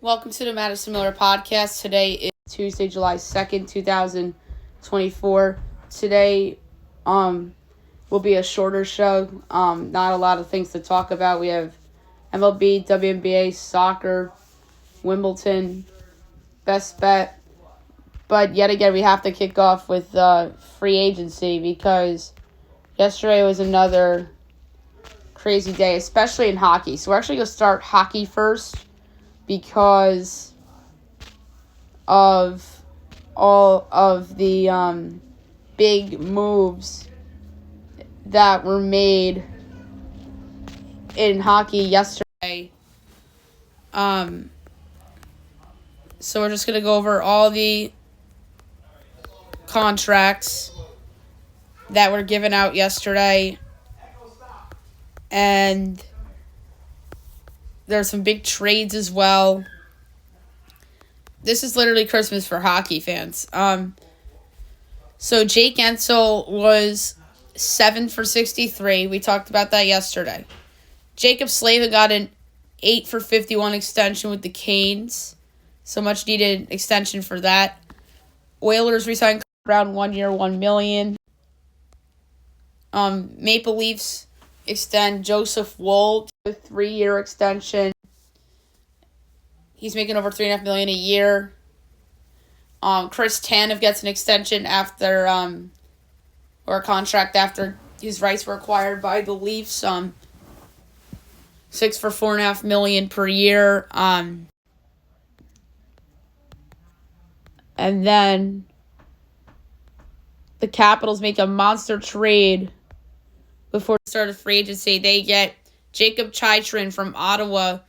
Welcome to the Madison Miller Podcast. Today is Tuesday, July 2nd, 2024. Today will be a shorter show. Not a lot of things to talk about. We have MLB, WNBA, soccer, Wimbledon, best bet. But yet again, we have to kick off with free agency because yesterday was another crazy day, especially in hockey. So we're actually going to start hockey first, because of all of the big moves that were made in hockey yesterday. So we're just going to go over all the contracts that were given out yesterday. And there's some big trades as well. This is literally Christmas for hockey fans. So Jake Ensel was 7 for 63. We talked about that yesterday. Jacob Slavin got an 8 for 51 extension with the Canes. So much needed extension for that. Oilers resigned Brown 1 year, $1 million. Maple Leafs extend Joseph Woll to a 3-year extension. He's making over $3.5 million a year. Chris Tanev gets an extension after or a contract after his rights were acquired by the Leafs. 6 for $4.5 million per year. And then the Capitals make a monster trade before the start of free agency. They get Jacob Chychrun from Ottawa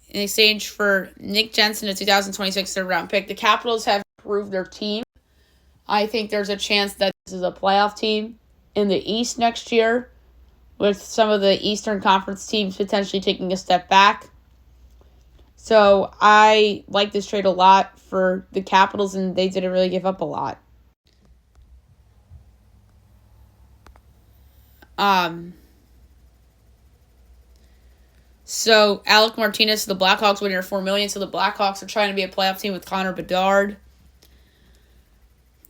in exchange for Nick Jensen, a 2026 third-round pick. The Capitals have improved their team. I think there's a chance that this is a playoff team in the East next year, with some of the Eastern Conference teams potentially taking a step back. So I like this trade a lot for the Capitals, and they didn't really give up a lot. So Alec Martinez to the Blackhawks winning $4 million. So the Blackhawks are trying to be a playoff team with Connor Bedard.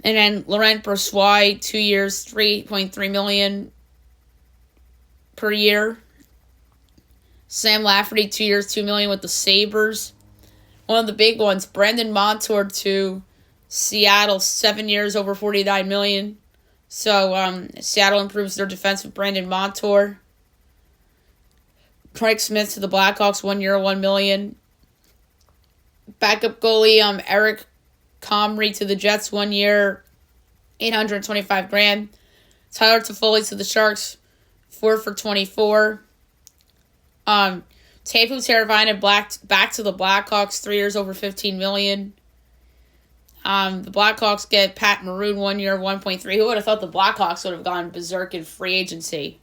And then Laurent Brossoit, 2 years, $3.3 million per year. Sam Lafferty, 2 years, $2 million with the Sabres. One of the big ones, Brendan Montour to Seattle, 7 years, over $49 million. So Seattle improves their defense with Brandon Montour. Craig Smith to the Blackhawks, 1 year, $1 million. Backup goalie Eric Comrie to the Jets, 1 year, $825,000. Tyler Toffoli to the Sharks, 4 for 24. Teuvo Teravainen back to the Blackhawks, 3 years, over $15 million. The Blackhawks get Pat Maroon, 1 year, 1.3. Who would have thought the Blackhawks would have gone berserk in free agency?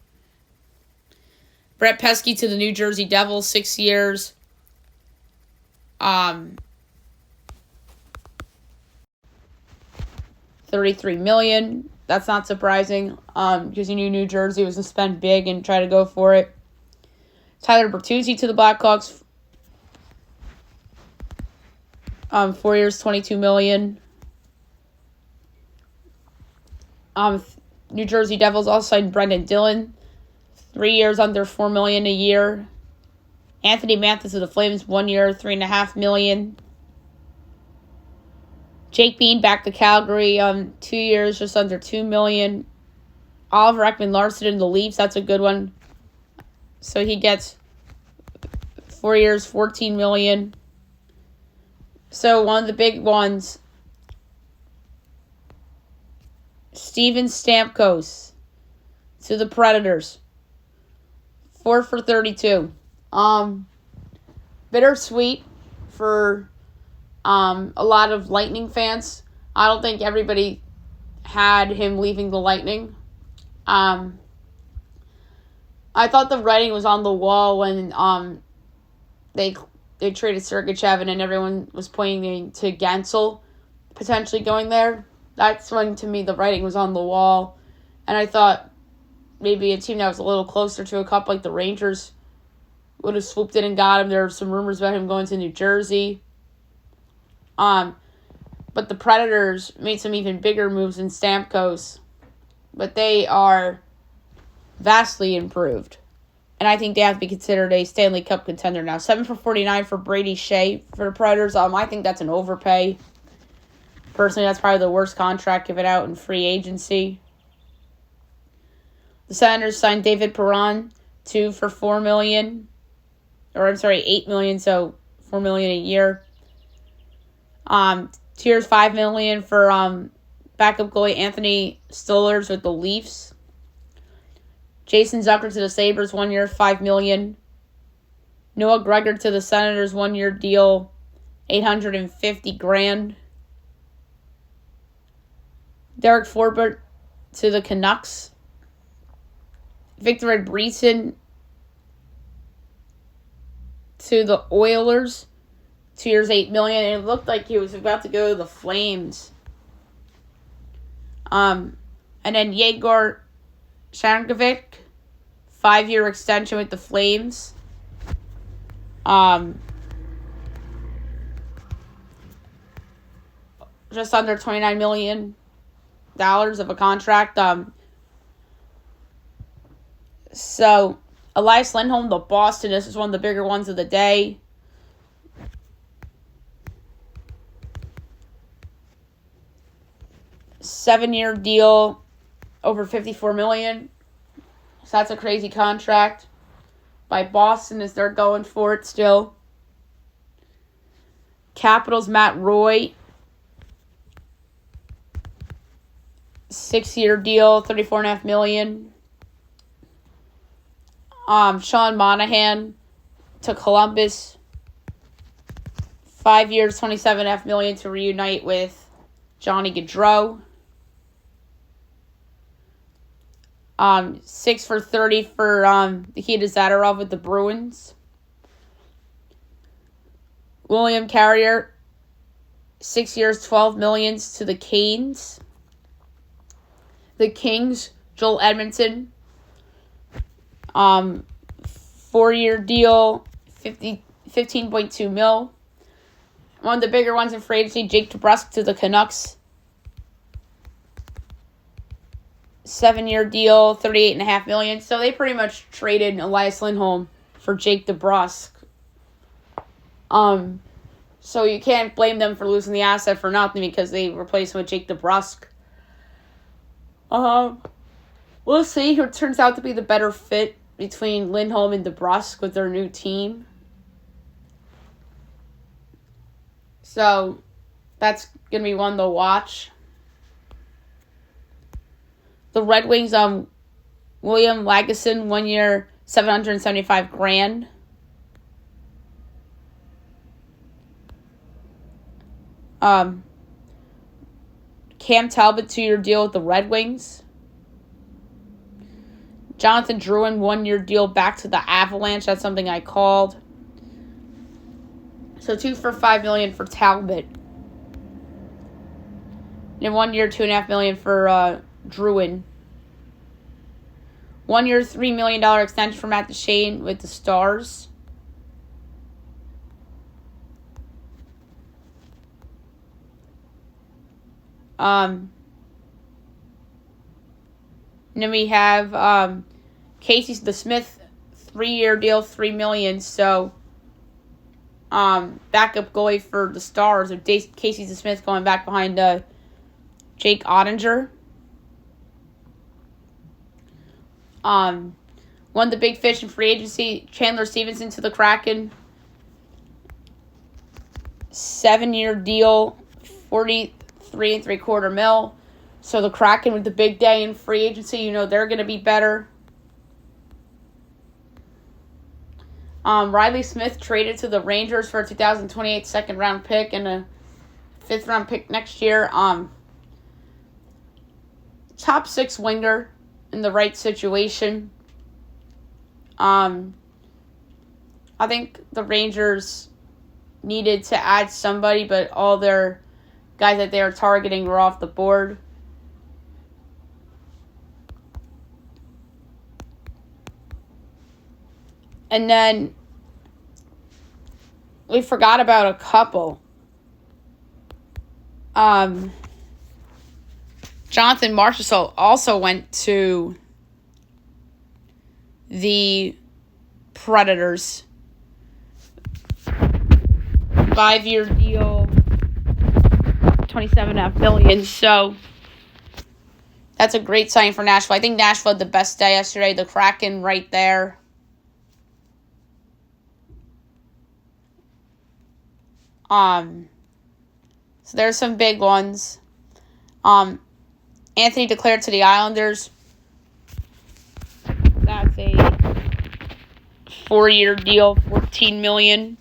Brett Pesky to the New Jersey Devils, 6 years. $33 million. That's not surprising, because you knew New Jersey was going to spend big and try to go for it. Tyler Bertuzzi to the Blackhawks, 4 years, $22 million. New Jersey Devils also signed Brendan Dillon, 3 years, under $4 million a year. Anthony Mathis to the Flames, 1 year, $3.5 million. Jake Bean back to Calgary, 2 years, just under $2 million. Oliver Ekman-Larsson in the Leafs, that's a good one. So he gets 4 years, $14 million. So one of the big ones, Steven Stamkos to the Predators, 4 for 32. Bittersweet for a lot of Lightning fans. I don't think everybody had him leaving the Lightning. I thought the writing was on the wall when they traded Sergachev, and then everyone was pointing to Gensel potentially going there. That's when, to me, the writing was on the wall. And I thought maybe a team that was a little closer to a cup like the Rangers would have swooped in and got him. There were some rumors about him going to New Jersey. But the Predators made some even bigger moves in Stamkos. But they are vastly improved. And I think they have to be considered a Stanley Cup contender now. 7 for 49 for Brady Shea for the Predators. I think that's an overpay. Personally, that's probably the worst contract given out in free agency. The Senators signed David Perron, 2 for $4 million. Or, I'm sorry, $8 million, so $4 million a year. 2 years, $5 million for backup goalie Anthony Stolarz with the Leafs. Jason Zucker to the Sabres, 1 year, $5 million. Noah Gregor to the Senators, 1 year deal, $850,000. Derek Forbort to the Canucks. Victor Edbreeson to the Oilers, 2 years, $8 million. And it looked like he was about to go to the Flames. And then Yegor Shankovic, 5-year extension with the Flames. Just under $29 million of a contract. So, Elias Lindholm, the Boston, this is one of the bigger ones of the day. Seven-year deal, over $54 million. So that's a crazy contract by Boston as they're going for it still. Capitals, Matt Roy, 6-year deal, $34.5 million. Sean Monahan to Columbus, 5 years, $27.5 million to reunite with Johnny Gaudreau. 6 for $30 for Nikita Zadorov with the Bruins. William Carrier, 6 years, $12 million to the Canes. The Kings, Joel Edmondson, 4-year deal, $15.2 million. One of the bigger ones in free agency, Jake DeBrusk to the Canucks. 7-year deal, $38.5 million. So they pretty much traded Elias Lindholm for Jake DeBrusk. So you can't blame them for losing the asset for nothing because they replaced him with Jake DeBrusk. We'll see who turns out to be the better fit between Lindholm and DeBrusk with their new team. So that's going to be one to watch. The Red Wings, William Lagesson, 1 year, $775,000. Cam Talbot, 2-year deal with the Red Wings. Jonathan Drouin, 1-year deal back to the Avalanche. That's something I called. So 2 for $5 million for Talbot. And 1 year, $2.5 million for Drouin. 1 year, $3 million extension for Matt Duchene with the Stars. And then we have Casey the Smith, 3-year deal, $3 million. So backup goalie for the Stars of Casey the Smith going back behind Jake Ottinger. One of the big fish in free agency, Chandler Stevenson to the Kraken. 7-year deal, $43.75 million. So the Kraken with the big day in free agency, you know they're going to be better. Riley Smith traded to the Rangers for a 2028 second-round pick and a 5th-round pick next year. Top 6 winger in the right situation. I think the Rangers needed to add somebody, but all their guys that they are targeting were off the board. And then we forgot about a couple. Jonathan Marchessault also went to the Predators. 5-year deal, $27.5 million. So that's a great sign for Nashville. I think Nashville had the best day yesterday. The Kraken right there. So there's some big ones. Anthony declared to the Islanders. That's a 4-year deal, $14 million.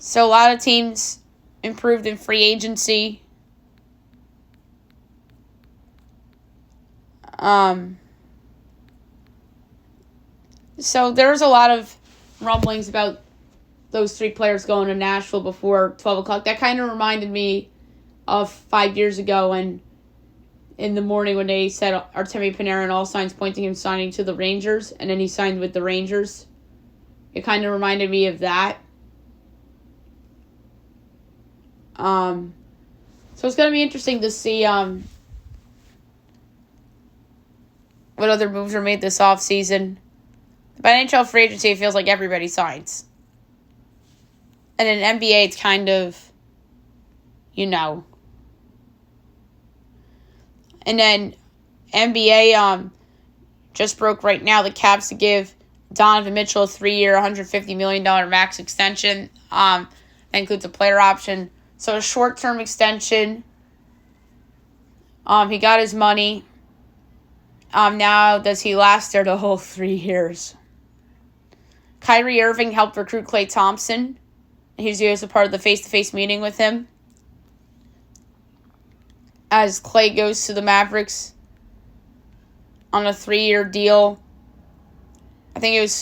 So a lot of teams improved in free agency. So there's a lot of rumblings about those 3 players going to Nashville before 12 o'clock. That kind of reminded me of 5 years ago when in the morning when they said Artemi Panarin, all signs pointing him signing to the Rangers, and then he signed with the Rangers. It kind of reminded me of that. So it's going to be interesting to see what other moves are made this offseason. By NHL free agency, it feels like everybody signs. And in NBA, it's kind of, And then NBA just broke right now the caps to give Donovan Mitchell a 3-year, $150 million max extension. That includes a player option. So a short-term extension. He got his money. Now, does he last there the whole 3 years? Kyrie Irving helped recruit Klay Thompson. He's a part of the face-to-face meeting with him. As Klay goes to the Mavericks on a 3-year deal. I think it was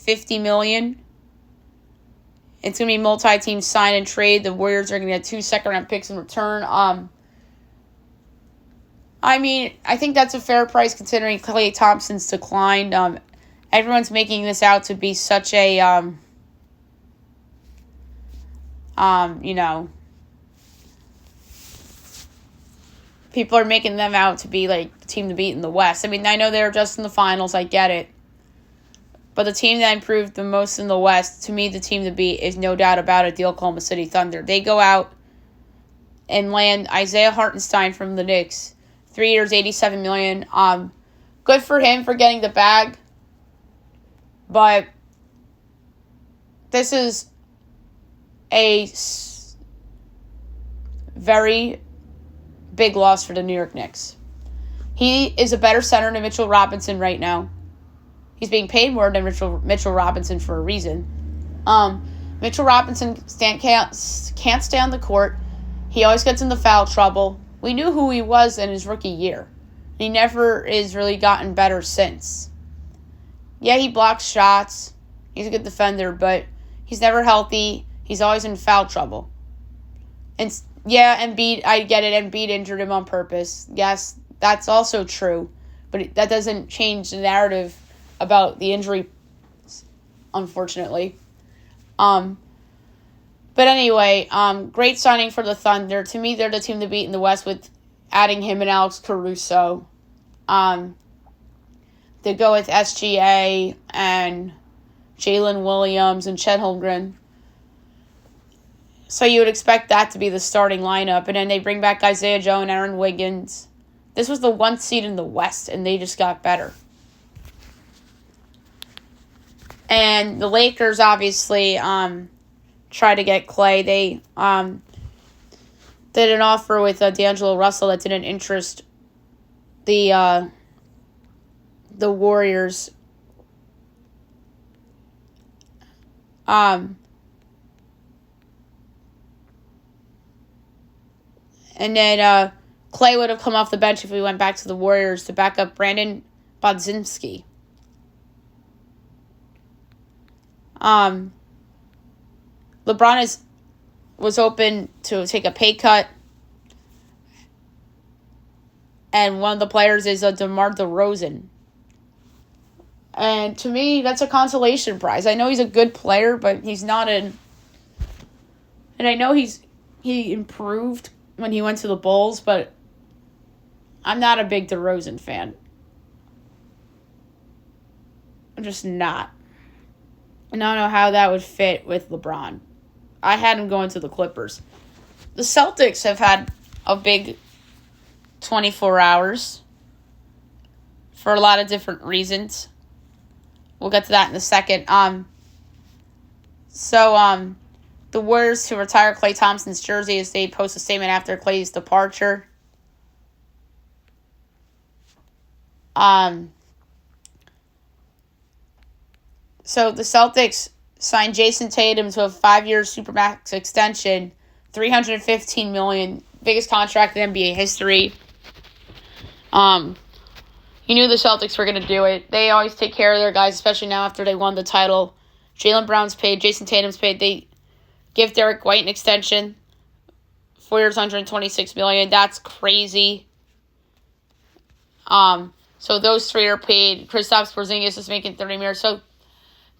$50 million. It's going to be multi-team sign and trade. The Warriors are going to get 2 second-round picks in return. I think that's a fair price considering Klay Thompson's declined. Everyone's making this out to be such a, people are making them out to be like the team to beat in the West. I know they're just in the finals. I get it. But the team that improved the most in the West, to me, the team to beat is no doubt about it, the Oklahoma City Thunder. They go out and land Isaiah Hartenstein from the Knicks. 3 years, $87 million. Good for him for getting the bag. But this is a very big loss for the New York Knicks. He is a better center than Mitchell Robinson right now. He's being paid more than Mitchell Robinson for a reason. Mitchell Robinson can't stay on the court. He always gets into foul trouble. We knew who he was in his rookie year. He never has really gotten better since. Yeah, he blocks shots. He's a good defender, but he's never healthy. He's always in foul trouble. And yeah, Embiid, I get it. Embiid injured him on purpose. Yes, that's also true. But that doesn't change the narrative about the injury, unfortunately. But anyway, great signing for the Thunder. To me, they're the team to beat in the West with adding him and Alex Caruso. They go with SGA and Jalen Williams and Chet Holmgren. So you would expect that to be the starting lineup. And then they bring back Isaiah Joe and Aaron Wiggins. This was the 1 seed in the West, and they just got better. And the Lakers obviously try to get Klay. They did an offer with D'Angelo Russell that didn't interest the Warriors. And then Klay would have come off the bench if we went back to the Warriors to back up Brandon Bodzinski. LeBron was open to take a pay cut. And one of the players is DeMar DeRozan. And to me, that's a consolation prize. I know he's a good player, but he's not And I know he improved when he went to the Bulls, but I'm not a big DeRozan fan. I'm just not. And I don't know how that would fit with LeBron. I had him going to the Clippers. The Celtics have had a big 24 hours for a lot of different reasons. We'll get to that in a second. The Warriors to retire Klay Thompson's jersey as they post a statement after Klay's departure. So the Celtics signed Jason Tatum to a 5-year Supermax extension, $315 million, biggest contract in NBA history. You knew the Celtics were going to do it. They always take care of their guys, especially now after they won the title. Jaylen Brown's paid, Jason Tatum's paid. They give Derek White an extension, 4 years, $126 million. That's crazy. So those three are paid. Kristaps Porzingis is making $30 million. So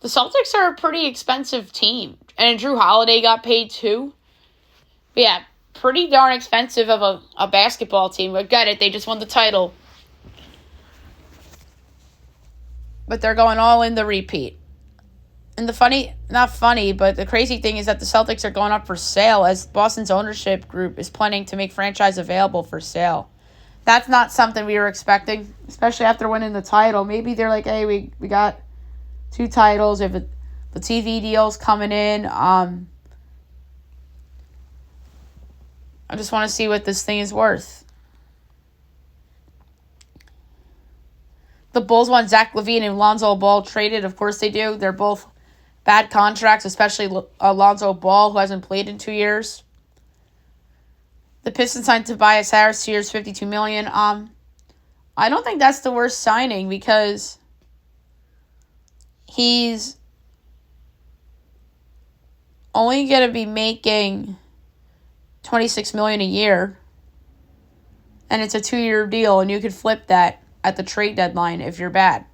the Celtics are a pretty expensive team. And Drew Holiday got paid too. But yeah, pretty darn expensive of a basketball team. But get it, they just won the title. But they're going all in the repeat. And the crazy thing is that the Celtics are going up for sale as Boston's ownership group is planning to make franchise available for sale. That's not something we were expecting, especially after winning the title. Maybe they're like, hey, we got 2 titles. If the TV deal's coming in, I just want to see what this thing is worth. The Bulls want Zach LaVine and Lonzo Ball traded. Of course they do. They're both bad contracts, especially Lonzo Ball, who hasn't played in 2 years. The Pistons signed Tobias Harris, 2 years, $52 million. I don't think that's the worst signing because he's only going to be making $26 million a year, and it's a 2-year deal, and you could flip that at the trade deadline if you're bad.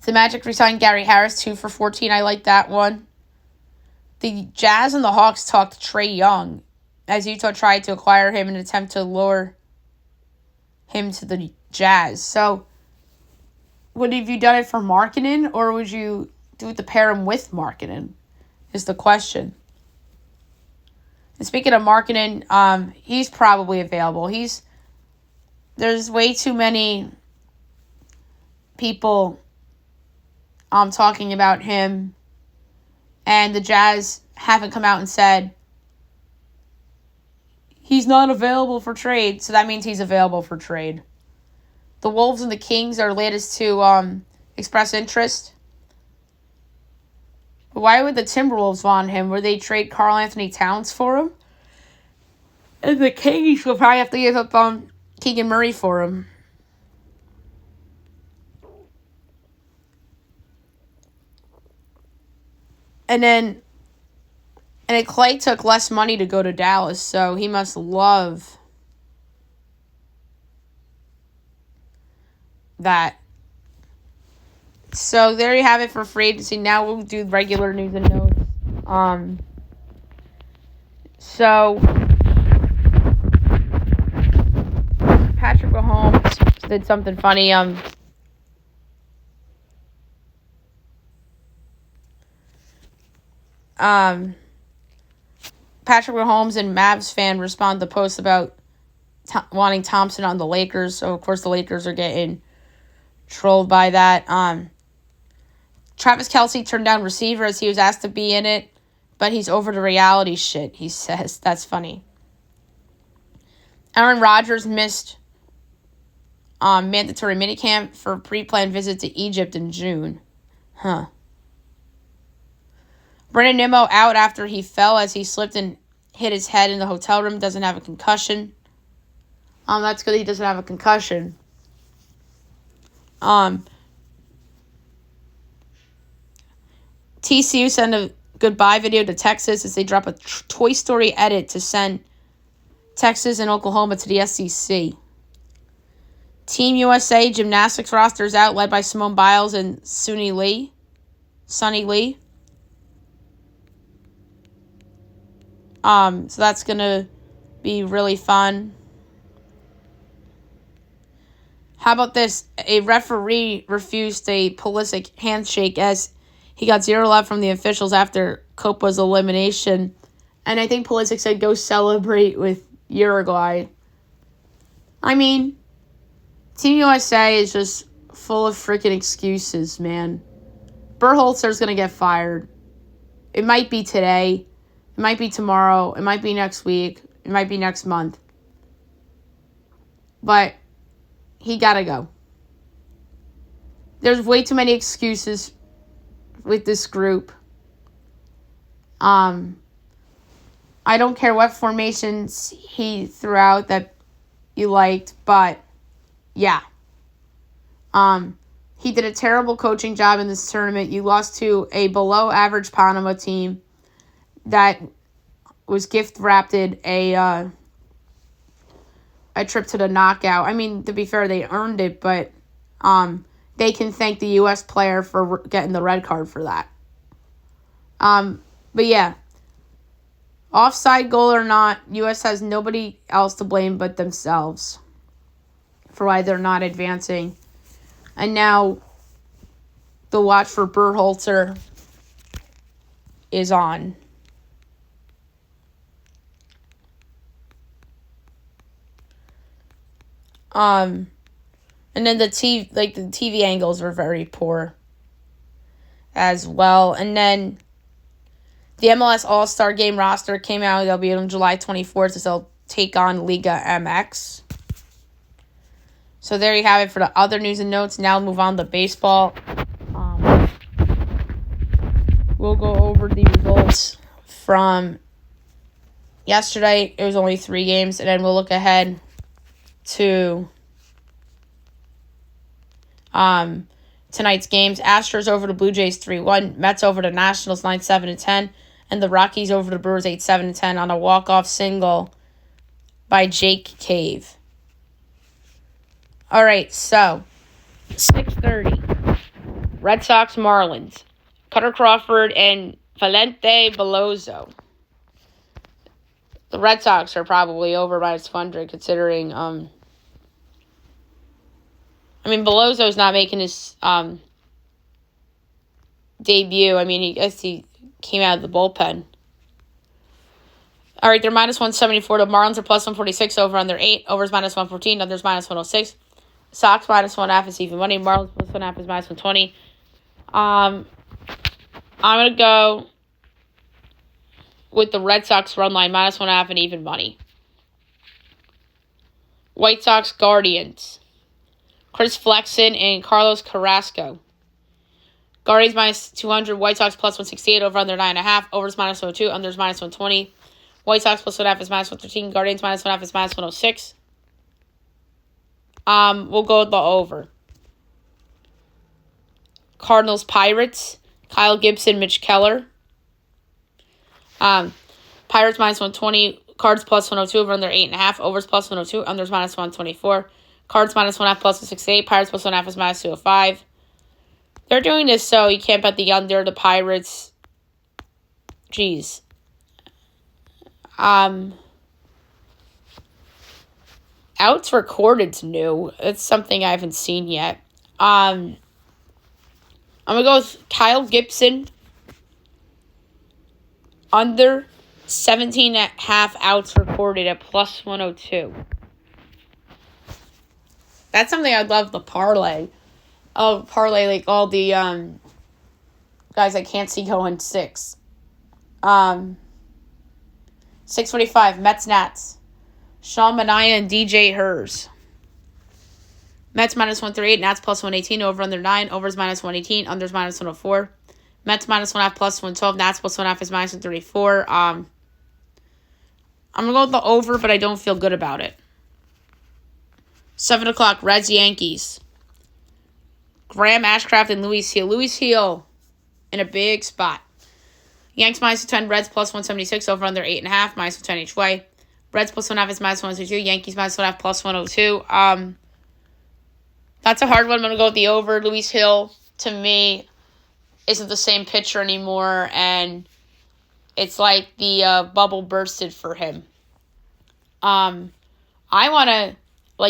The Magic re-signed Gary Harris, 2 for $14. I like that one. The Jazz and the Hawks talked to Trae Young as Utah tried to acquire him in an attempt to lure him to the Jazz. So, would have you done it for marketing, or would you do it to pair him with marketing, is the question. And speaking of marketing, he's probably available. There's way too many people talking about him, and the Jazz haven't come out and said he's not available for trade, so that means he's available for trade. The Wolves and the Kings are latest to express interest. But why would the Timberwolves want him? Would they trade Karl Anthony Towns for him? And the Kings will probably have to give up Keegan Murray for him. And Clay took less money to go to Dallas, so he must love that. So there you have it for free agency. Now we'll do regular news and notes. So Patrick Mahomes did something funny. Patrick Mahomes and Mavs fan respond to posts about wanting Thompson on the Lakers. So, of course, the Lakers are getting trolled by that. Travis Kelce turned down receiver as he was asked to be in it, but he's over the reality shit, he says. That's funny. Aaron Rodgers missed mandatory minicamp for a pre-planned visit to Egypt in June. Brendan Nimmo out after he fell as he slipped and hit his head in the hotel room. Doesn't have a concussion. That's good he doesn't have a concussion. TCU sent a goodbye video to Texas as they drop a Toy Story edit to send Texas and Oklahoma to the SEC. Team USA gymnastics roster is out, led by Simone Biles and Sunny Lee. So that's going to be really fun. How about this? A referee refused a Pulisic handshake as he got 0 love from the officials after Copa's elimination. And I think Pulisic said, go celebrate with Uruguay. I mean, Team USA is just full of freaking excuses, man. Berhalter's going to get fired. It might be today. It might be tomorrow. It might be next week. It might be next month. But he got to go. There's way too many excuses with this group. I don't care what formations he threw out that you liked, but yeah. He did a terrible coaching job in this tournament. You lost to a below-average Panama team that was gift-wrapped a trip to the knockout. I mean, to be fair, they earned it, but they can thank the U.S. player for getting the red card for that. But yeah, offside goal or not, U.S. has nobody else to blame but themselves for why they're not advancing. And now the watch for Berhalter is on. And then the TV angles were very poor as well. And then the MLS All-Star Game roster came out. They'll be on July 24th, so they'll take on Liga MX. So there you have it for the other news and notes. Now move on to baseball. We'll go over the results from yesterday. It was only 3 games, and then we'll look ahead to tonight's games. Astros over the Blue Jays 3-1. Mets over the Nationals 9-7-10. And the Rockies over the Brewers 8-7-10 on a walk-off single by Jake Cave. All right, so 6:30. Red Sox Marlins. Cutter Crawford and Valente Beloso. The Red Sox are probably over -100 considering Beloso's not making his debut. I mean, he came out of the bullpen. All right, they're -174. The Marlins are +146 over on their 8. Overs -114. Unders -106. Sox -1.5 is even money. Marlins +1.5 is -120. I'm going to go with the Red Sox run line, -1.5 and even money. White Sox Guardians. Chris Flexen and Carlos Carrasco. Guardians -200. White Sox +168 over under 9.5. Overs -102. Unders -120. White Sox +1.5 is -113. Guardians -1.5 is -106. We'll go with the over. Cardinals Pirates. Kyle Gibson, Mitch Keller. Pirates -120. Cards +102 over under 8.5. Overs +102. Unders -124. Cards -1.5 +168. Pirates +1.5 is -205. They're doing this so you can't bet the under. The Pirates. Jeez. Outs recorded's new. It's something I haven't seen yet. I'm going to go with Kyle Gibson. Under 17.5 outs recorded at +102. That's something I'd love to parlay. I'll parlay like all the guys I can't see going 6. 6:45, Mets Nats. Sean Manaea and DJ Hers. Mets -138, Nats +118, over under 9, overs -118, unders -104. Mets -1.5 +112, Nats +1.5 is -134. I'm going to go with the over, but I don't feel good about it. 7 o'clock, Reds Yankees. Graham Ashcraft and Luis Heel. Luis Heel in a big spot. Yanks -10, Reds +176, over under 8.5, -10 each way. Reds +1.5 is -122, Yankees -1.5 +102. That's a hard one. I'm going to go with the over. Luis Hill, to me, isn't the same pitcher anymore, and It's like the bubble bursted for him. I want to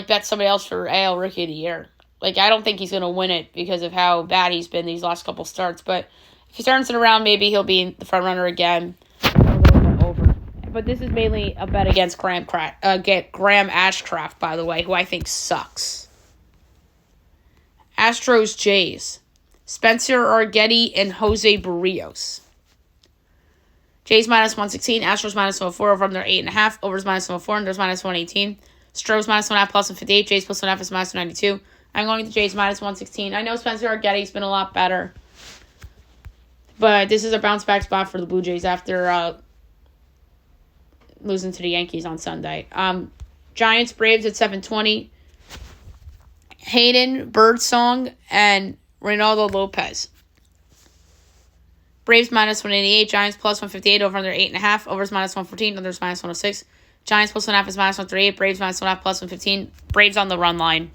bet somebody else for AL Rookie of the Year. I don't think he's going to win it because of how bad he's been these last couple starts. But if he turns it around, maybe he'll be the front runner again. A little bit over. But this is mainly a bet against Graham Ashcraft, by the way, who I think sucks. Astros Jays. Spencer Arguetti and Jose Barrios. Jays minus 116, Astros minus 104, over under 8.5, overs minus 104, unders minus 118. Stros minus 1.5 plus 158, Jays plus 1.5 is minus 192. I'm going to Jays minus 116. I know Spencer Arguetti's been a lot better, but this is a bounce back spot for the Blue Jays after losing to the Yankees on Sunday. Giants Braves at 7:20. Hayden, Birdsong, and Reynaldo Lopez. Braves minus 188, Giants plus 158, over under 8.5, overs minus 114, unders minus 106. Giants plus 1.5 is minus 138, Braves minus 1.5 plus 115. Braves on the run line.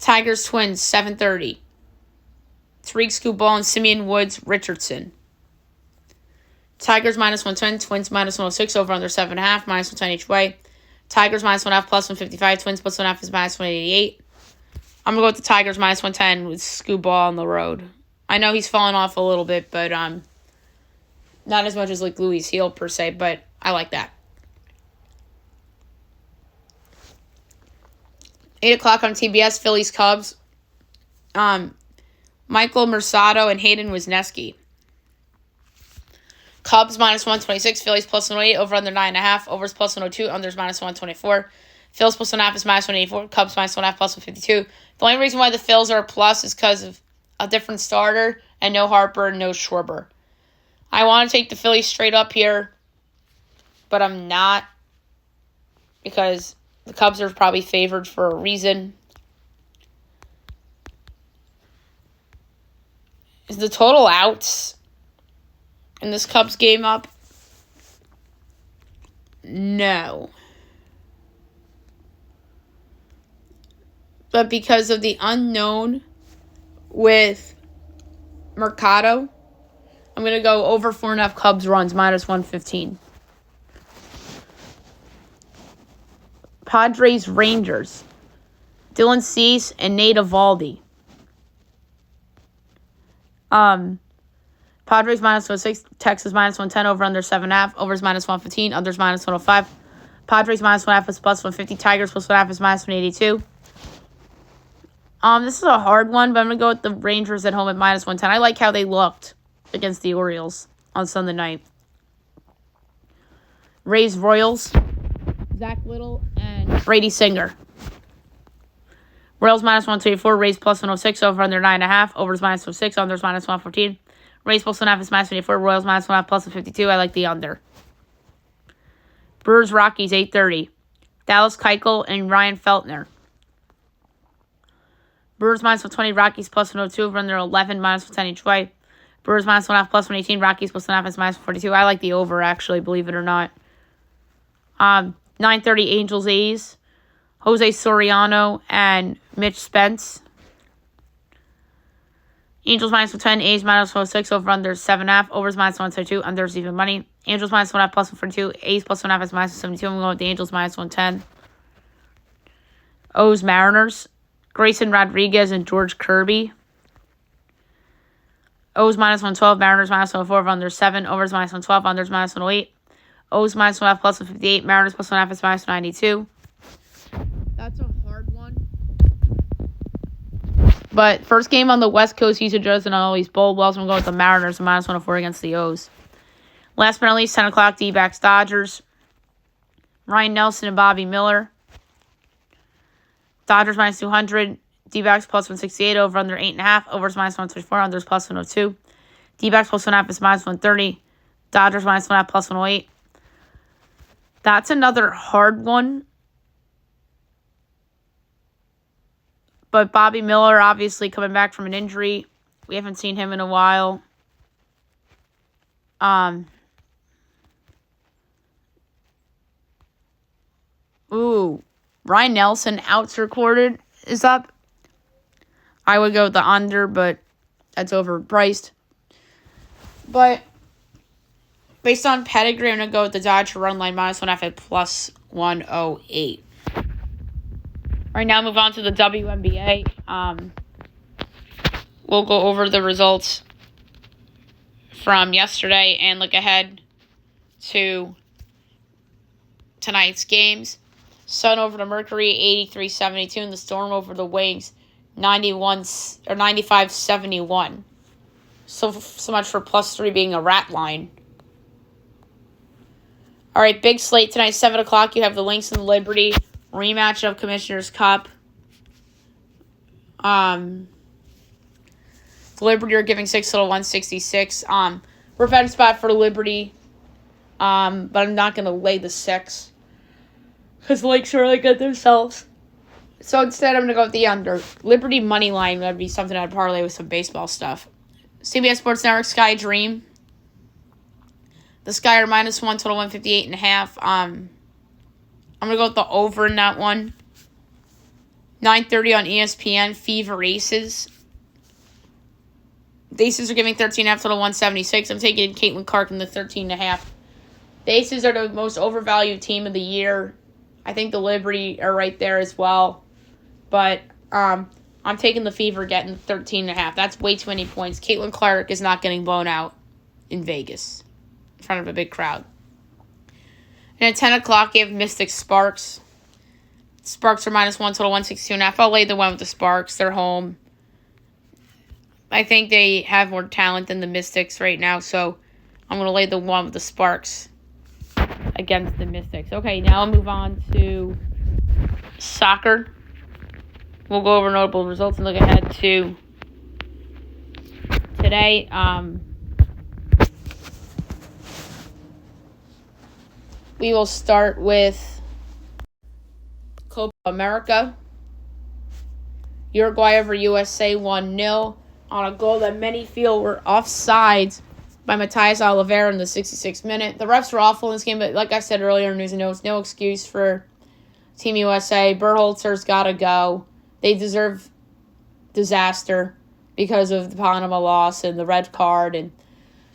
Tigers Twins, 7:30. Tariq Skubal and Simeon Woods Richardson. Tigers minus 110, Twins minus 106, over under 7.5, minus 110 each way. Tigers minus 1.5 plus 155, Twins plus 1.5 is minus 188. I'm going to go with the Tigers minus 110 with Skubal on the road. I know he's fallen off a little bit, but not as much as Louis Heel per se, but I like that. 8 o'clock on TBS, Phillies Cubs. Michael Mercado and Hayden Wesneski. Cubs minus 126, Phillies plus 108, over under 9.5, overs plus 102, unders minus 124. Phillies plus 1.5 is minus 184, Cubs minus 1.5 plus 152. The only reason why the Phils are a plus is because of a different starter and no Harper and no Schwarber. I want to take the Phillies straight up here, but I'm not, because the Cubs are probably favored for a reason. Is the total outs in this Cubs game up? No. But because of the unknown with Mercado, I'm going to go over 4.5 Cubs runs, minus 115. Padres Rangers. Dylan Cease and Nate Eovaldi. Padres minus 106, Texas minus 110, over under 7.5, overs minus 115, unders minus 105. Padres minus 1.5 is plus 150, Tigers plus 1.5 is minus 182. This is a hard one, but I'm going to go with the Rangers at home at minus 110. I like how they looked against the Orioles on Sunday night. Rays Royals, Zach Little, and Brady Singer. Royals minus 124, Rays plus 106, over under 9.5, overs minus 106, unders minus 114. Rays plus 1.5 is minus 24, Royals minus 1.5 plus 52. I like the under. Brewers Rockies, 8:30. Dallas Keuchel and Ryan Feltner. Brewers minus 120, Rockies plus 102, over under 11, minus 110 each way. Brewers minus 1.5 plus 118, Rockies plus 1.5 is minus 42. I like the over, actually, believe it or not. 9:30 Angels A's. Jose Soriano and Mitch Spence. Angels minus 110, A's minus 106, over under 7.5, overs minus 122, unders even money. Angels minus 1.5 plus 142, A's plus 1.5 is minus 72. I'm going with the Angels minus 110. O's Mariners. Grayson Rodriguez and George Kirby. O's minus 112, Mariners minus 104, over under 7, overs minus 112, unders minus 108. O's minus 1.5 plus 158, Mariners plus 1.5 is minus 92. That's a hard one. But first game on the West Coast, Houston doesn't always bowl well, so I'm going with the Mariners at minus 104 against the O's. Last but not least, 10 o'clock, D-backs Dodgers. Ryan Nelson and Bobby Miller. Dodgers minus 200, D-backs plus 168, over under 8.5, overs minus 124, unders plus 102. D-backs plus 1.5 is minus 130. Dodgers minus 1.5 plus 108. That's another hard one. But Bobby Miller, obviously coming back from an injury. We haven't seen him in a while. Ryan Nelson outs recorded is up. I would go with the under, but that's overpriced. But Based on pedigree, I'm going to go with the Dodger run line -1.5 at plus 108. All right, now move on to the WNBA. We'll go over the results from yesterday and look ahead to tonight's games. Sun over the Mercury, 83-72, and the Storm over the Wings, 95-71. So much for +3 being a rat line. All right, big slate tonight, 7 o'clock. You have the Lynx and the Liberty rematch of Commissioner's Cup. The Liberty are giving 6 to 166. Revenge spot for the Liberty. But I'm not going to lay the 6. Because the Lynx are really good themselves. So instead, I'm going to go with the under. Liberty money line would be something I'd parlay with some baseball stuff. CBS Sports Network, Sky Dream. The Sky are -1, total 158.5. I'm going to go with the over in that one. 9:30 on ESPN, Fever Aces. The Aces are giving 13.5, total 176. I'm taking Caitlin Clark in the 13.5. The Aces are the most overvalued team of the year. I think the Liberty are right there as well. But I'm taking the Fever getting 13.5. That's way too many points. Caitlin Clark is not getting blown out in Vegas in front of a big crowd. And at 10 o'clock, you have Mystic Sparks. Sparks are -1, total 162.5. I'll lay the one with the Sparks. They're home. I think they have more talent than the Mystics right now, so I'm going to lay the one with the Sparks against the Mystics. Okay, now I'll move on to soccer. We'll go over notable results and look ahead to today. We will start with Copa America. Uruguay over USA 1-0 on a goal that many feel were offsides by Matias Oliveira in the 66th minute. The refs were awful in this game, but like I said earlier in news and notes, no excuse for Team USA. Berhalter's got to go. They deserve disaster because of the Panama loss and the red card. And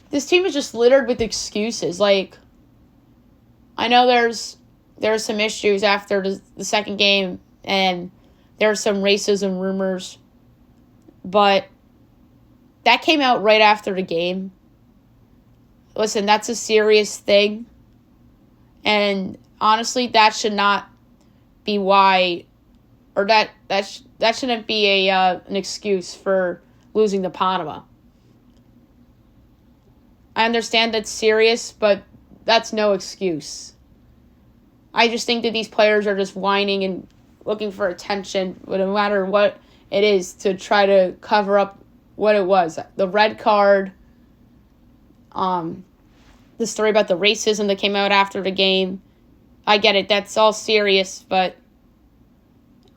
this team is just littered with excuses. Like, I know there's some issues after the second game, and there's some racism rumors, but that came out right after the game. Listen, that's a serious thing, and honestly, that should not be why, or that shouldn't be an excuse for losing to Panama. I understand that's serious, but that's no excuse. I just think that these players are just whining and looking for attention, no matter what it is, to try to cover up what it was. The red card, the story about the racism that came out after the game. I get it, that's all serious, but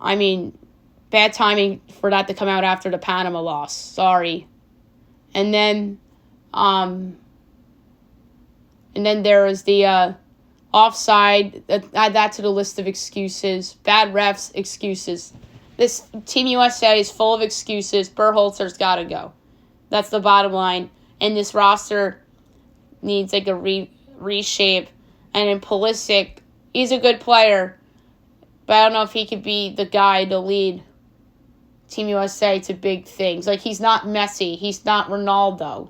I mean, bad timing for that to come out after the Panama loss. Sorry. And then there is the offside. Add that to the list of excuses. Bad refs, excuses. This Team USA is full of excuses. Berhalter's got to go. That's the bottom line. And this roster needs like a reshape. And in Pulisic, he's a good player, but I don't know if he could be the guy to lead Team USA to big things. Like, he's not Messi. He's not Ronaldo.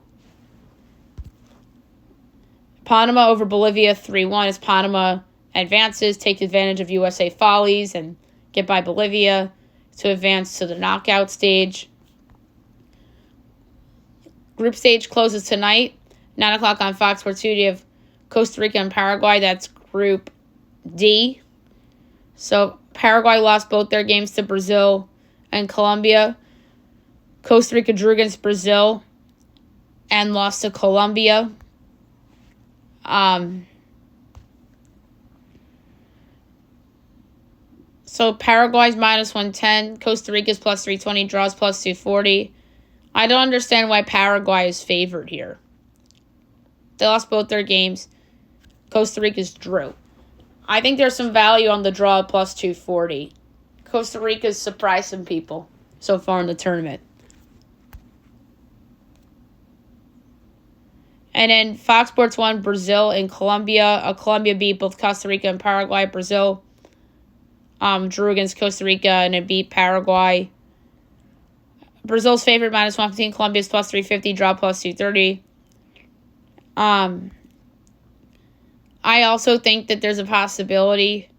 Panama over Bolivia 3-1 as Panama advances, take advantage of USA follies, and get by Bolivia to advance to the knockout stage. Group stage closes tonight, 9 o'clock on Fox Sports 2. You have Costa Rica and Paraguay. That's Group D. So Paraguay lost both their games to Brazil and Colombia. Costa Rica drew against Brazil and lost to Colombia. So Paraguay's -110, Costa Rica's +320, draws +240. I don't understand why Paraguay is favored here. They lost both their games. Costa Rica's drew. I think there's some value on the draw +240. Costa Rica's surprised some people so far in the tournament. And then Fox Sports 1, Brazil and Colombia. Colombia beat both Costa Rica and Paraguay. Brazil drew against Costa Rica and it beat Paraguay. Brazil's favorite -115. Colombia's +350. Draw +230. I also think that there's a possibility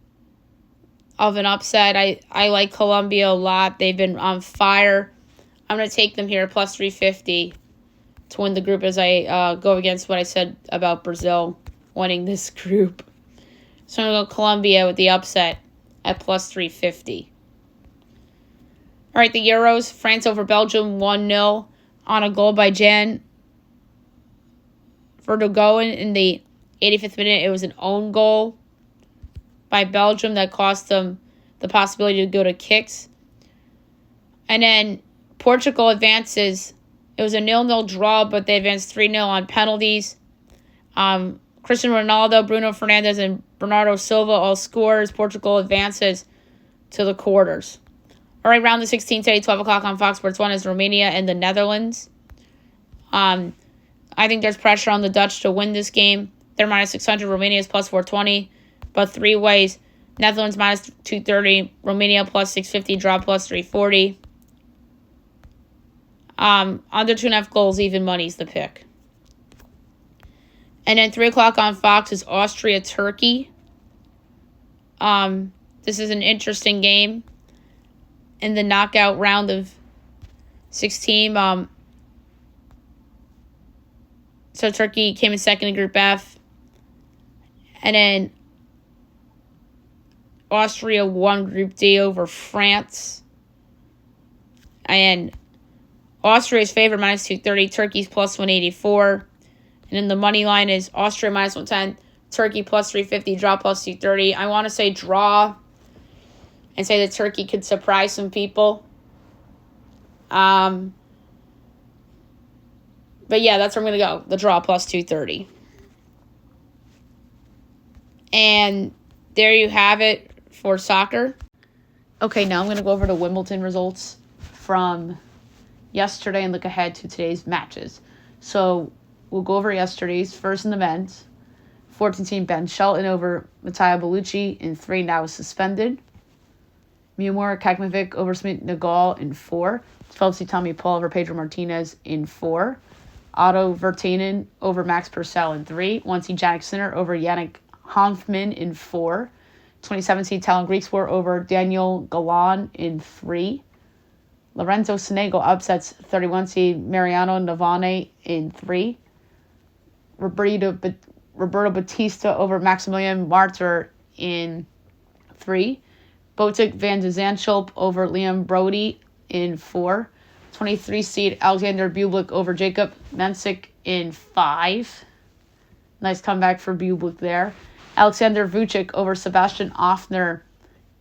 of an upset. I like Colombia a lot. They've been on fire. I'm going to take them here +350 to win the group as I go against what I said about Brazil winning this group. So I'm going to go Colombia with the upset at +350. All right, the Euros. France over Belgium 1-0 on a goal by Jan Vertonghen in the 85th minute. It was an own goal by Belgium that cost them the possibility to go to kicks. And then Portugal advances. It was a 0-0 draw, but they advanced 3-0 on penalties. Cristiano Ronaldo, Bruno Fernandes, and Bernardo Silva all scores. Portugal advances to the quarters. All right, round of 16 today, 12 o'clock on Fox Sports 1 is Romania and the Netherlands. I think there's pressure on the Dutch to win this game. They're -600. Romania is +420. But three ways. Netherlands -230. Romania +650. Draw +340. Under 2.5 goals, even money's the pick. And then 3 o'clock on Fox is Austria-Turkey. This is an interesting game in the knockout round of 16. So Turkey came in second in Group F. And then Austria won Group D over France. And Austria's favorite -230. Turkey's +184. And then the money line is Austria -110. Turkey +350. Draw +230. I want to say draw and say that Turkey could surprise some people. But yeah, that's where I'm going to go. The draw +230. And there you have it for soccer. Okay, now I'm going to go over the Wimbledon results from yesterday and look ahead to today's matches. So we'll go over yesterday's. First in the men's. 14-seed Ben Shelton over Matteo Bellucci in 3, now is suspended. Miomir Kakmovic over Smith Nagal in 4. 12-seed Tommy Paul over Pedro Martinez in 4. Otto Virtanen over Max Purcell in 3. 1-seed Jannik Sinner over Yannick Hanfmann in 4. 27-seed Talon Griekspoor over Daniel Galan in 3. Lorenzo Sonego upsets 31-seed Mariano Navane in 3. Roberto Batista over Maximilian Martyr in 3. Botic van de Zandschulp over Liam Brody in 4. 23-seed Alexander Bublik over Jacob Mensik in 5. Nice comeback for Bublik there. Alexander Vucic over Sebastian Offner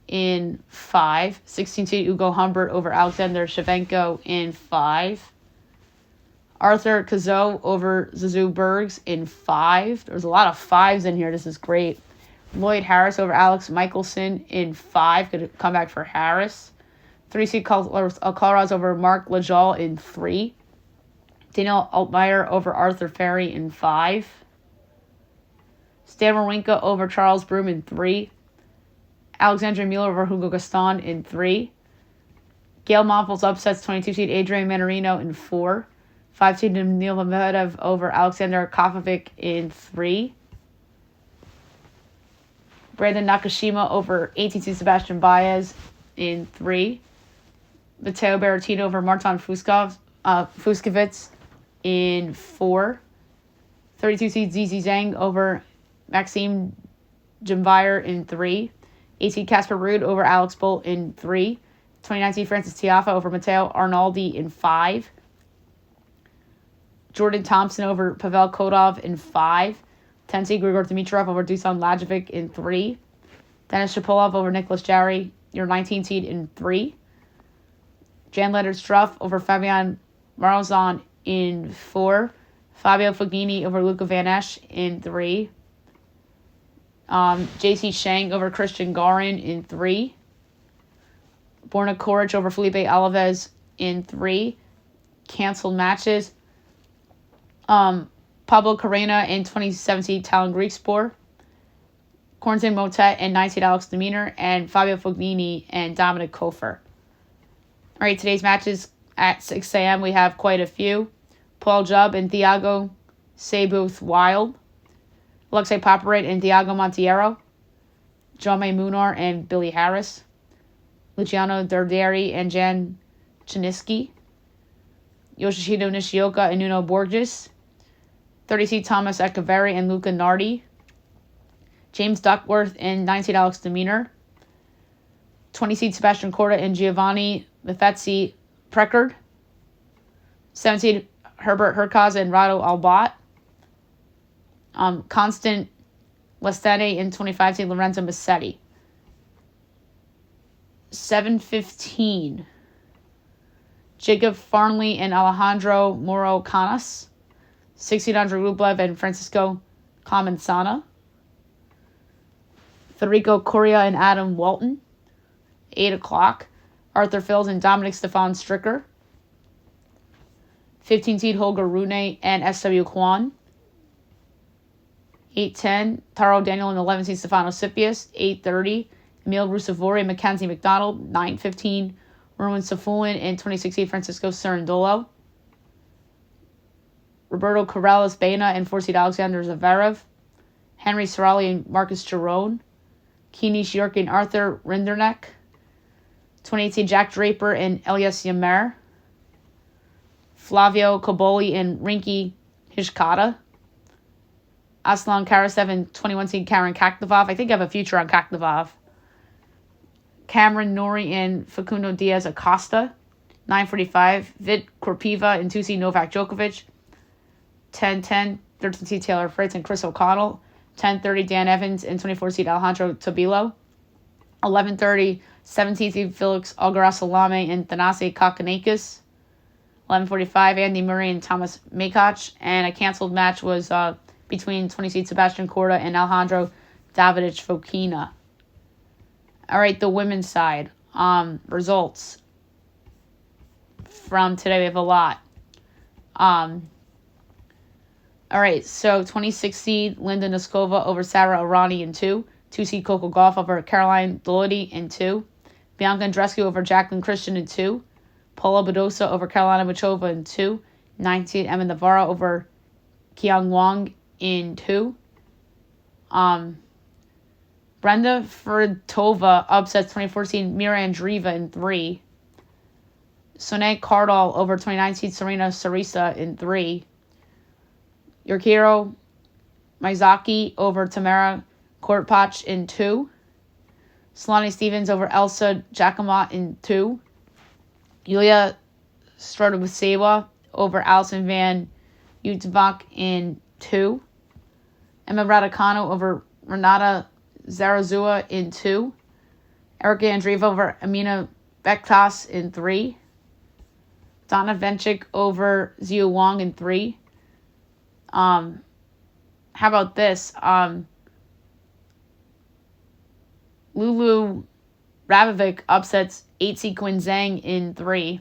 in 5. 16-seed Ugo Humbert over Alexander Shevchenko in 5. Arthur Cazot over Zizou Bergs in 5. There's a lot of 5s in here. This is great. Lloyd Harris over Alex Michelson in 5. Good comeback for Harris. 3-seed Alcaraz over Mark Lajal in 3. Daniel Altmaier over Arthur Ferry in 5. Stan Wawrinka over Charles Broom in 3. Alexandre Mueller over Hugo Gaston in 3. Gail Monfils upsets 22-seed Adrian Manarino in 4. 5-seed Neil Medvedev over Alexander Kofovic in 3. Brandon Nakashima over 18-seed Sebastian Baez in 3. Matteo Berrettini over Martin Fuskowitz in 4. 32-seed Zizi Zhang over Maxime Jemvire in 3. 8-seed Casper Ruud over Alex Bolt in 3. 29-seed Francis Tiafoe over Matteo Arnaldi in 5. Jordan Thompson over Pavel Kodov in 5. 10-seed Grigor Dimitrov over Dusan Lajovic in 3. Denis Shapovalov over Nicholas Jarry, your 19-seed in 3. Jan Leonard Struff over Fabian Marozan in 4. Fabio Fognini over Luca Van Esch in 3. J.C. Shang over Christian Garin in 3. Borna Koric over Felipe Alaves in 3. Canceled matches. Paul Pablo Carrera and 2017 Talon Greek Sport. Corentin Motet and 19 Alex Demeanor, and Fabio Fognini and Dominic Kofer. All right, today's matches at 6 a.m. we have quite a few. Paul Jubb and Thiago Seyboth Wild. Alexei Paparit and Thiago Monteiro. Jaume Munar and Billy Harris. Luciano Darderi and Jan Chiniski. Yoshihito Nishioka and Nuno Borges. 30C Thomas Echeverry and Luca Nardi. James Duckworth and 19 Alex Demeanor. 20 Sebastian Corda and Giovanni Mifetzi Prekard. 17 Herbert Herkaz and Rado Albat. Constant Lestene in 2015 Lorenzo Massetti. 7:15 Jacob Farnley and Alejandro Moro Canas. 1600 Rublev and Francisco Comensana. Federico Coria and Adam Walton. 8 o'clock. Arthur Fils and Dominic Stefan Stricker. 15 seed Holger Rune and SW Kwan. 8:10 Taro Daniel and 11 seed Stefano Sippius. 8:30 Emil Rusevori and Mackenzie McDonald. 9:15 Roman Safulin and 26 Francisco Cerundolo. Roberto Corrales Baena and 4 seed Alexander Zverev. Henry Sorali and Marcus Giron. Kinish York and Arthur Rinderneck. 28 Jack Draper and Elias Ymer. Flavio Coboli and Rinky Hishkata. Aslan Karasev and 21 seed Karen Kaknavov. I think I have a future on Kaknavov. Cameron Norrie and Facundo Diaz Acosta. 9:45 Vit Korpiva and 2 seed Novak Djokovic. 10:10 13 seed Taylor Fritz and Chris O'Connell. 10:30 Dan Evans and 24 seed Alejandro Tabilo. 11:30 17th seed Felix Auger-Salame and Thanasi Kakanakis. 11:45 Andy Murray and Thomas Makach. And a canceled match was between 20 seed Sebastian Corda and Alejandro Davidovich Fokina. All right, the women's side. Results from today. We have a lot. All right, so 26 seed Linda Noskova over Sarah Arani in 2. 2 seed Coco Gauff over Caroline Dolody in 2. Bianca Andreescu over Jacqueline Christian in 2. Paula Badosa over Carolina Machova in 2. 9 seed Emma Navarro over Qiang Wang in 2. Brenda Furtova upsets 2014 Mira Andreeva in 3. Sonia Cardall over 29 seed Serena Sarisa in 3. Yukiro Mizaki over Tamara Kortpach in 2. Solani Stevens over Elsa Jacquemot in 2. Yulia Stratovisewa over Alison Van Uytvanck in 2. Emma Raducanu over Renata Zarazua in 2. Erika Andreeva over Amina Bektas in 3. Donna Venchik over Xiu Wang in 3. How about this? Lulu Rabovic upsets 8 seed Quinn Zhang in 3.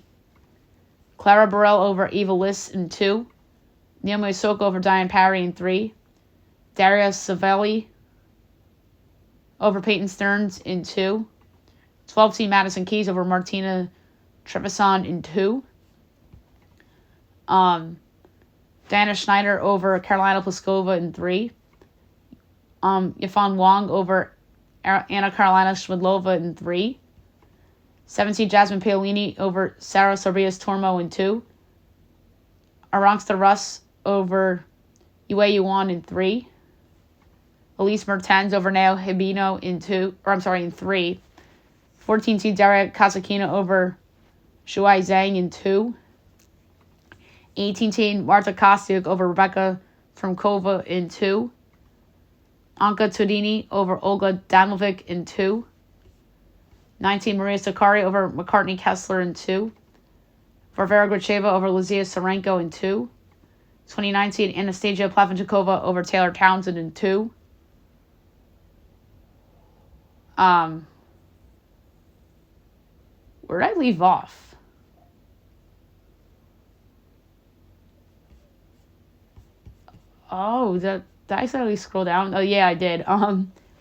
Clara Burrell over Eva Liss in 2. Naomi Osaka over Diane Parry in 3. Daria Savelli over Peyton Stearns in 2. 12 seed Madison Keys over Martina Trevisan in 2. Diana Schneider over Carolina Pliskova in 3. Yifan Wang over Anna Carolina Shmidlova in 3. 17 Jasmine Paolini over Sarah Sorbias Tormo in 2. Arangsta Russ over Yue Yuan in 3. Elise Mertens over Nao Hibino in 3. 14 seed Daria Kazakina over Shuai Zhang in 2. 18 seed Marta Kostyuk over Rebecca Trumkova in 2. Anka Todini over Olga Danovic in 2. 19 Maria Sakkari over McCartney Kessler in 2. Varvara Gracheva over Luzia Sarenko in 2. 29 seed Anastasia Plavanchikova over Taylor Townsend in 2. Where did I leave off? Oh, did I suddenly scroll down? Oh, yeah, I did.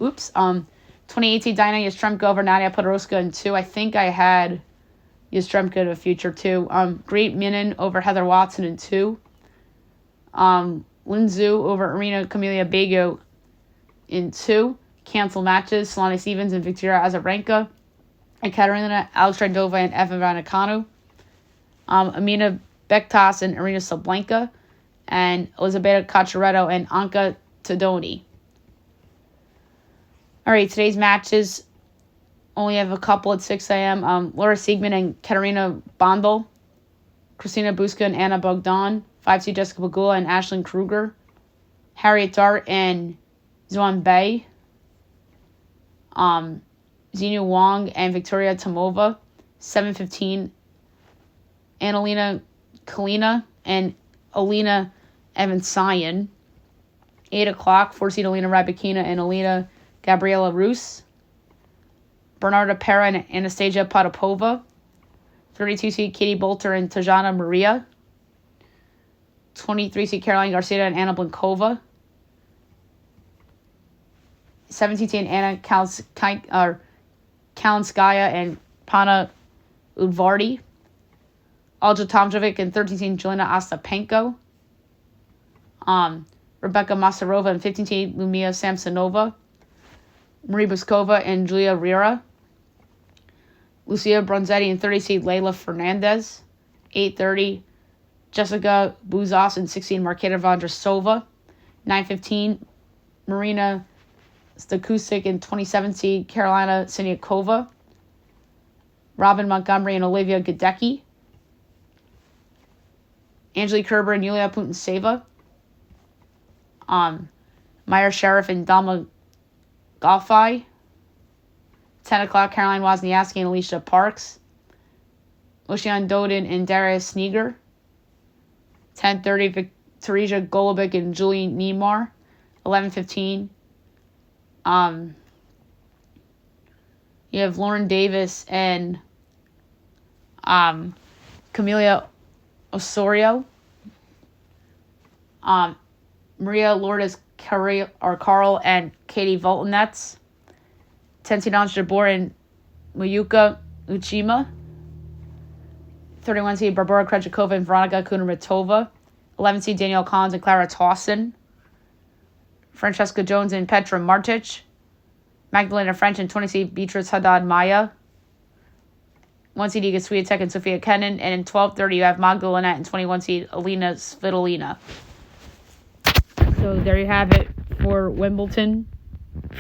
Oops. 2018 Dina Yastremka over Nadia Podoroska in 2. I think I had Yastremka in the future, too. Great Minin over Heather Watson in 2. Lin Zhu over Arena Camelia Bago in 2. Cancel matches, Solana Stevens and Victoria Azarenka. Ekaterina Alexandrova and Evan Raducanu. Amina Bektas and Arina Sablenka. And Elizabeth Cacciaretto and Anka Tadoni. All right, today's matches only have a couple at 6 a.m. Laura Siegman and Katerina Bondel. Christina Buska and Anna Bogdan. 5C Jessica Pegula and Ashlyn Kruger. Harriet Dart and Zhuan Bei. Xinu Wang and Victoria Tomova. 7:15. Annalena Kalina and Alina Evansayan. 8 o'clock. 14 Alina Rybakina and Alina Gabriela Rus. Bernarda Pera and Anastasia Potapova. 32 seed Katie Bolter and Tajana Maria. 23 seed Caroline Garcia and Anna Blinkova. 17 seed Anna Kalinskaya and Pana Udvardy. Alja Tomjovic and 13 seed Jelena Ostapenko. Rebecca Masarova and 15 seed Lumia Samsonova. Marie Buskova and Julia Riera. Lucia Bronzetti and 30 seed Leila Fernandez. 8:30 Jessica Buzas and 16 Marketa Vondrasova. 9:15 Marina Stakusik and 27 seed Carolina Siniakova. Robin Montgomery and Olivia Gadecki. Angelique Kerber and Yulia Putintseva. Meyer Sheriff and Dalma Golfai. 10 o'clock, Caroline Wozniacki and Alicia Parks. Ocean Doden and Darius Sneager. 10:30, Teresa Golubic and Julie Neymar. 11:15. You have Lauren Davis and Camelia Osorio. Maria Lourdes Carl and Katie Voltonets. 10 seed Anja Jabor and Muyuka Uchima. 31 seed Barbara Krejcikova and Veronika Kudermetova. 11 seed Danielle Collins and Clara Towson. Francesca Jones and Petra Martic. Magdalena French and 20 seed Beatrice Haddad Maya. 1 seed Iga Swiatek and Sophia Kenin. And in 12:30 you have Magda Linette and 21 seed Alina Svitolina. So there you have it for Wimbledon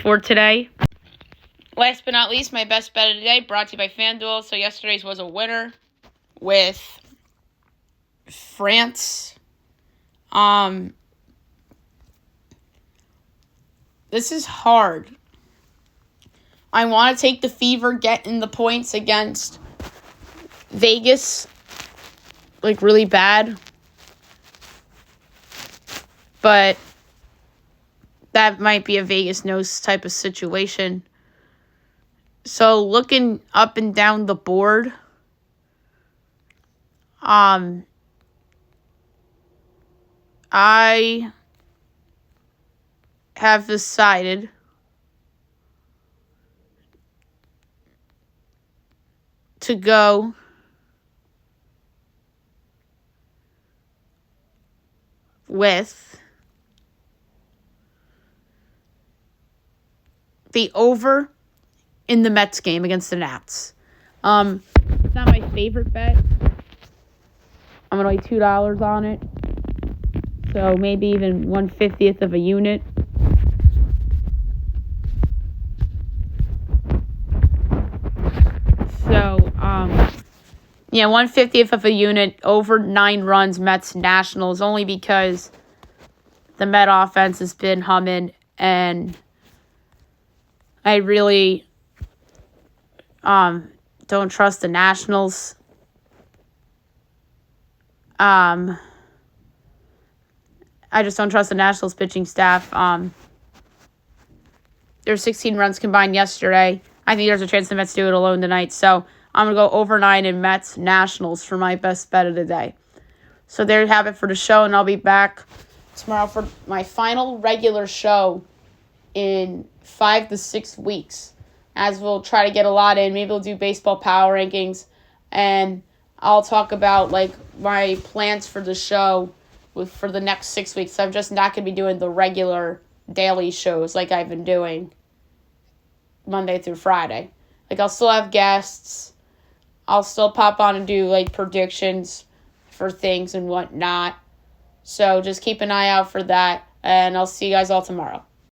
for today. Last but not least, my best bet of the day brought to you by FanDuel. So yesterday's was a winner with France. This is hard. I want to take the Fever, get in the points against Vegas, like really bad. But that might be a Vegas knows type of situation. So looking up and down the board, I have decided to go with the over in the Mets game against the Nats. It's not my favorite bet. I'm going to lay $2 on it. So maybe even 1/50th of a unit. So, 1/50th of a unit over 9 runs, Mets Nationals, only because the Met offense has been humming and I really don't trust the Nationals. I just don't trust the Nationals pitching staff. There's 16 runs combined yesterday. I think there's a chance the Mets do it alone tonight. So I'm going to go over 9 in Mets Nationals for my best bet of the day. So there you have it for the show, and I'll be back tomorrow for my final regular show in 5 to 6 weeks, as we'll try to get a lot in. Maybe we'll do baseball power rankings, and I'll talk about like my plans for the show for the next 6 weeks. I'm just not going to be doing the regular daily shows like I've been doing Monday through Friday. Like, I'll still have guests. I'll still pop on and do like predictions for things and whatnot. So just keep an eye out for that, and I'll see you guys all tomorrow.